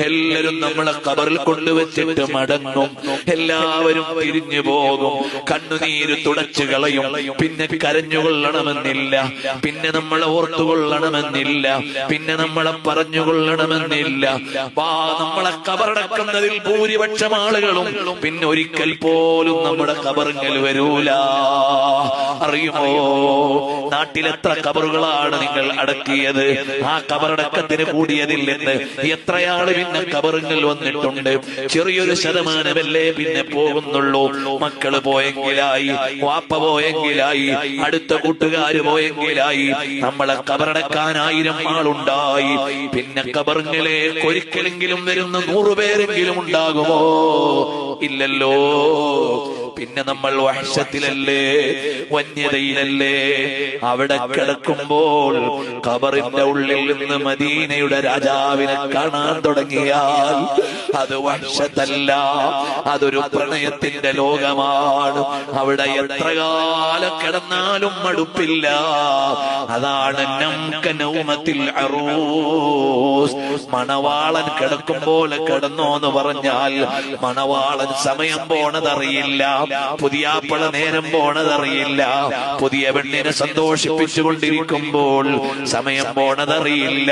എല്ലാവരും നമ്മളെ ഖബറിൽ കൊണ്ടുവച്ചിട്ട് മടങ്ങും. എല്ലാവരും തിരിഞ്ഞു പോകും, കണ്ണുനീര് തുടച്ചു കളയും. പിന്നെ കരഞ്ഞുകൊള്ളണമെന്നില്ല, പിന്നെ നമ്മളെ ഓർത്തുകൊള്ളണമെന്നില്ല, പിന്നെ നമ്മളെ പറഞ്ഞുകൊള്ളണമെന്നില്ല. നമ്മളെ ഖബറടക്കുന്നതിൽ ഭൂരിപക്ഷം ആളുകളും പിന്നെ ഒരിക്കൽ പോലും നമ്മുടെ ഖബറിൽ വരൂല. അറിയുമോ, നാട്ടിലെത്ര ഖബറുകളാണ് നിങ്ങൾ അടക്കിയത്? ആ ഖബറടക്കത്തിന് കൂടിയതില്ലെന്ന് എത്രയാള് പിന്നെ ഖബറുകൾ വന്നിട്ടുണ്ട്. ചെറിയൊരു ശതമാനമല്ലേ പിന്നെ പോകുന്നുള്ളൂ. മക്കള് പോയെങ്കിലായി, വാപ്പ പോയെങ്കിലായി, അടുത്ത കൂട്ടുകാര് പോയെങ്കിലായി. നമ്മളെ ഖബറടക്കാൻ 1000 ആളുണ്ടായി. പിന്നെ ഖബറുകളിലേക്ക് ഒരിക്കലെങ്കിലും വരുന്ന 100 പേരെങ്കിലും ഉണ്ടാകുമോ? ഇല്ലല്ലോ. പിന്നെ നമ്മൾ വഹ്ശത്തിലല്ലേ, വന്യതയിലല്ലേ. അവിടെ കിടക്കുമ്പോൾ ഖബറിന്റെ ഉള്ളിൽ നിന്ന് മദീനയുടെ രാജാവിനെ കാണാൻ തുടങ്ങിയാൽ അത് വഹ്ശത്തല്ല, അതൊരു പ്രണയത്തിന്റെ ലോകമാണ്. അവിടെ എത്ര കാലം കിടന്നാലും മടുപ്പില്ല. അതാണ് നൗമത്തിൽ അറൂസ്. മണവാളൻ കിടക്കുമ്പോൾ കിടന്നോന്ന് പറഞ്ഞാൽ മണവാളൻ സമയം പോണതറിയില്ല, പുതിയാപ്പള നേരം പോണതറിയില്ല. പുതിയ പെണ്ണിനെ സന്തോഷിപ്പിച്ചുകൊണ്ടിരിക്കുമ്പോൾ സമയം പോണതറിയില്ല.